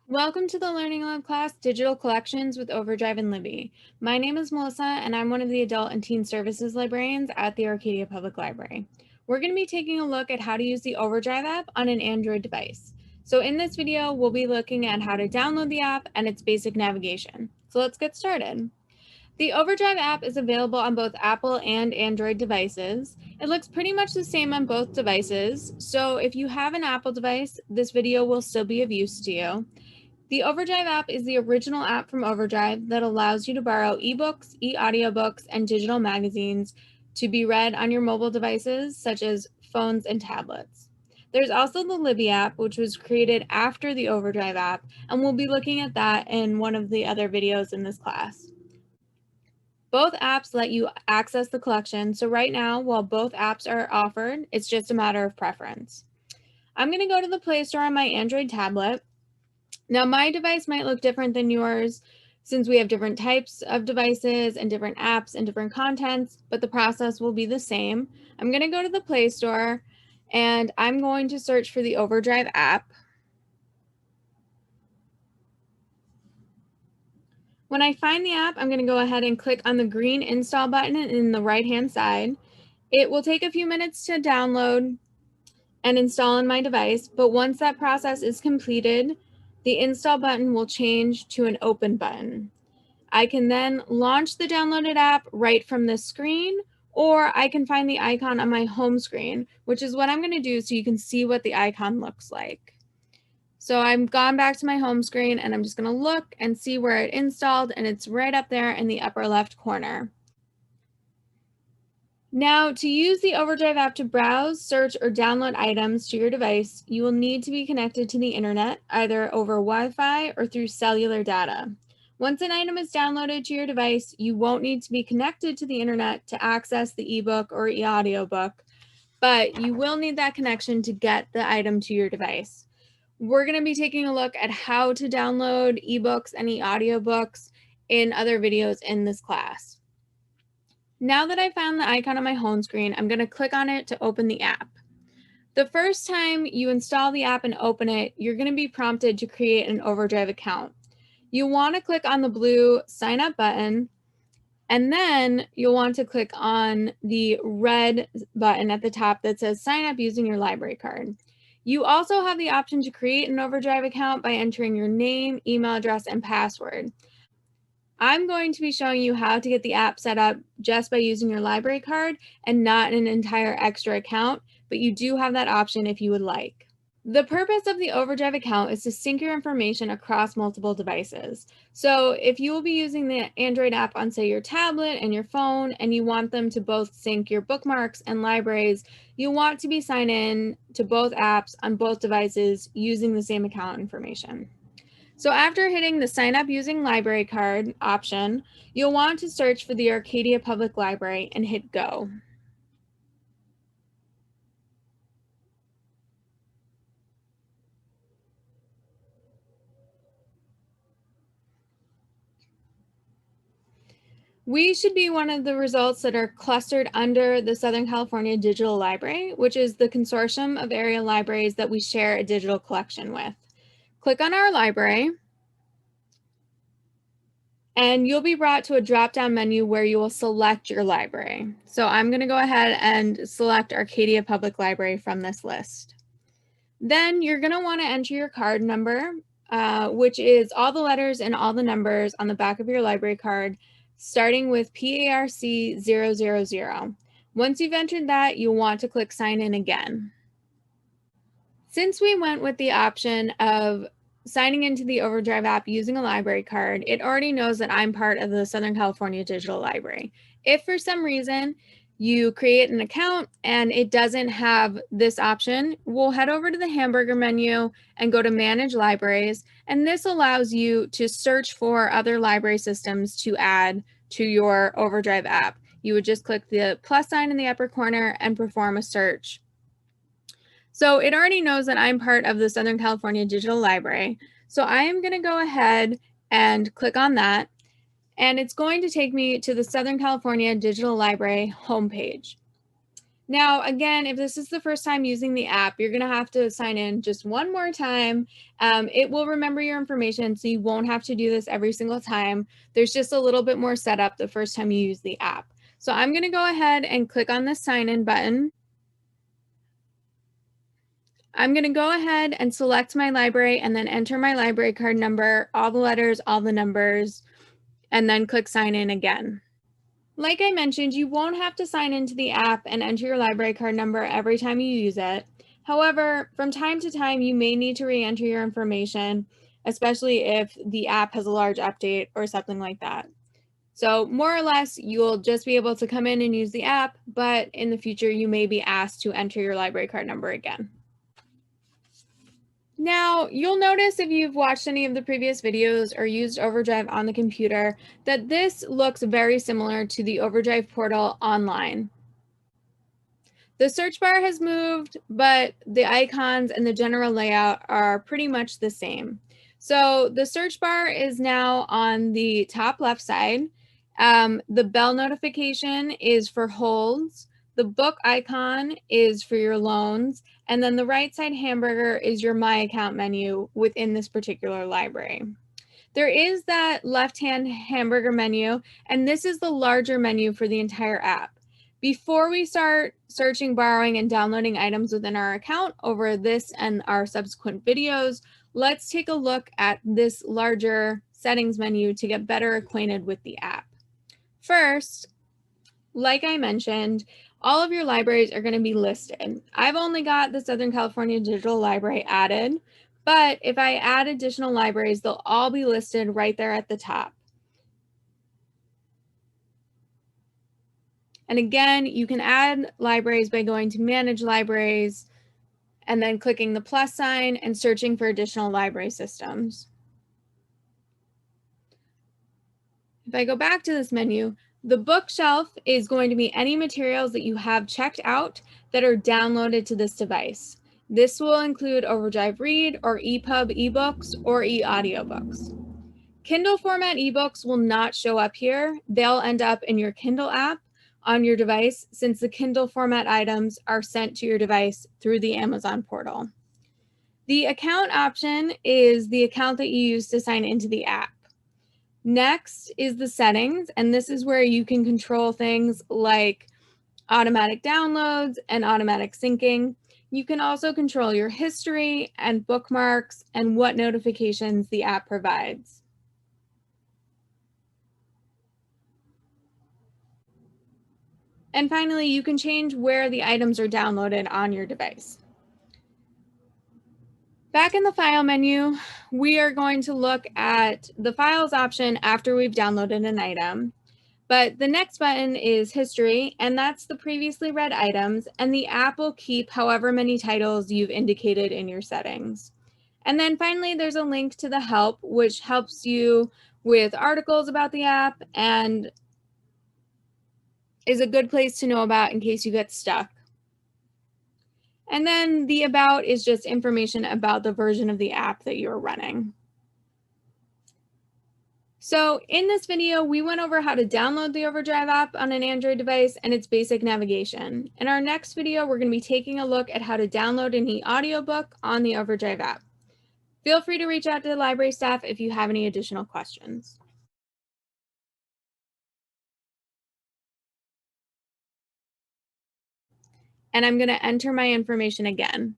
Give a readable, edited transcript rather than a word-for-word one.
Welcome to the Learning Lab class, Digital Collections with OverDrive and Libby. My name is Melissa, and I'm one of the Adult and Teen Services librarians at the Arcadia Public Library. We're going to be taking a look at how to use the OverDrive app on an Android device. So in this video, we'll be looking at how to download the app and its basic navigation. So let's get started. The OverDrive app is available on both Apple and Android devices. It looks pretty much the same on both devices, so if you have an Apple device, this video will still be of use to you. The OverDrive app is the original app from OverDrive that allows you to borrow eBooks, eAudiobooks, and digital magazines to be read on your mobile devices, such as phones and tablets. There's also the Libby app, which was created after the OverDrive app, and we'll be looking at that in one of the other videos in this class. Both apps let you access the collection, so right now, while both apps are offered, it's just a matter of preference. I'm going to go to the Play Store on my Android tablet. Now, my device might look different than yours since we have different types of devices and different apps and different contents, but the process will be the same. I'm going to go to the Play Store and I'm going to search for the OverDrive app. When I find the app, I'm going to go ahead and click on the green install button in the right-hand side. It will take a few minutes to download and install on my device, but once that process is completed, the install button will change to an open button. I can then launch the downloaded app right from this screen, or I can find the icon on my home screen, which is what I'm going to do so you can see what the icon looks like. So I've gone back to my home screen and I'm just going to look and see where it installed, and it's right up there in the upper left corner. Now, to use the OverDrive app to browse, search, or download items to your device, you will need to be connected to the internet, either over Wi-Fi or through cellular data. Once an item is downloaded to your device, you won't need to be connected to the internet to access the ebook or eAudiobook, but you will need that connection to get the item to your device. We're going to be taking a look at how to download ebooks and eAudiobooks in other videos in this class. Now that I found the icon on my home screen, I'm going to click on it to open the app. The first time you install the app and open it, you're going to be prompted to create an OverDrive account. You want to click on the blue sign up button, and then you'll want to click on the red button at the top that says sign up using your library card. You also have the option to create an OverDrive account by entering your name, email address, and password. I'm going to be showing you how to get the app set up just by using your library card and not an entire extra account, but you do have that option if you would like. The purpose of the OverDrive account is to sync your information across multiple devices. So if you will be using the Android app on, say, your tablet and your phone, and you want them to both sync your bookmarks and libraries, you want to be signed in to both apps on both devices using the same account information. So after hitting the sign up using library card option, you'll want to search for the Arcadia Public Library and hit go. We should be one of the results that are clustered under the Southern California Digital Library, which is the consortium of area libraries that we share a digital collection with. Click on our library, and you'll be brought to a drop-down menu where you will select your library. So I'm going to go ahead and select Arcadia Public Library from this list. Then you're going to want to enter your card number, which is all the letters and all the numbers on the back of your library card, starting with PARC000. Once you've entered that, you'll want to click sign in again. Since we went with the option of signing into the OverDrive app using a library card, it already knows that I'm part of the Southern California Digital Library. If for some reason you create an account and it doesn't have this option, we'll head over to the hamburger menu and go to Manage Libraries, and this allows you to search for other library systems to add to your OverDrive app. You would just click the plus sign in the upper corner and perform a search. So it already knows that I'm part of the Southern California Digital Library. So I am going to go ahead and click on that, and it's going to take me to the Southern California Digital Library homepage. Now, again, if this is the first time using the app, you're going to have to sign in just one more time. It will remember your information, so you won't have to do this every single time. There's just a little bit more setup the first time you use the app. So I'm going to go ahead and click on the sign in button. I'm going to go ahead and select my library and then enter my library card number, all the letters, all the numbers, and then click sign in again. Like I mentioned, you won't have to sign into the app and enter your library card number every time you use it. However, from time to time, you may need to re-enter your information, especially if the app has a large update or something like that. So more or less, you'll just be able to come in and use the app, but in the future, you may be asked to enter your library card number again. Now, you'll notice if you've watched any of the previous videos or used OverDrive on the computer that this looks very similar to the OverDrive portal online. The search bar has moved, but the icons and the general layout are pretty much the same. So the search bar is now on the top left side. The bell notification is for holds. The book icon is for your loans. And then the right side hamburger is your My Account menu within this particular library. There is that left-hand hamburger menu, and this is the larger menu for the entire app. Before we start searching, borrowing, and downloading items within our account over this and our subsequent videos, let's take a look at this larger settings menu to get better acquainted with the app. First, like I mentioned, all of your libraries are going to be listed. I've only got the Southern California Digital Library added, but if I add additional libraries, they'll all be listed right there at the top. And again, you can add libraries by going to Manage Libraries and then clicking the plus sign and searching for additional library systems. If I go back to this menu, the bookshelf is going to be any materials that you have checked out that are downloaded to this device. This will include OverDrive Read or EPUB eBooks or eAudiobooks. Kindle format eBooks will not show up here. They'll end up in your Kindle app on your device since the Kindle format items are sent to your device through the Amazon portal. The account option is the account that you use to sign into the app. Next is the settings, and this is where you can control things like automatic downloads and automatic syncing. You can also control your history and bookmarks and what notifications the app provides. And finally, you can change where the items are downloaded on your device. Back in the file menu, we are going to look at the files option after we've downloaded an item. But the next button is history, and that's the previously read items, and the app will keep however many titles you've indicated in your settings. And then finally, there's a link to the help, which helps you with articles about the app and is a good place to know about in case you get stuck. And then the about is just information about the version of the app that you're running. So in this video, we went over how to download the OverDrive app on an Android device and its basic navigation. In our next video, we're going to be taking a look at how to download an eAudiobook on the OverDrive app. Feel free to reach out to the library staff if you have any additional questions. And I'm going to enter my information again.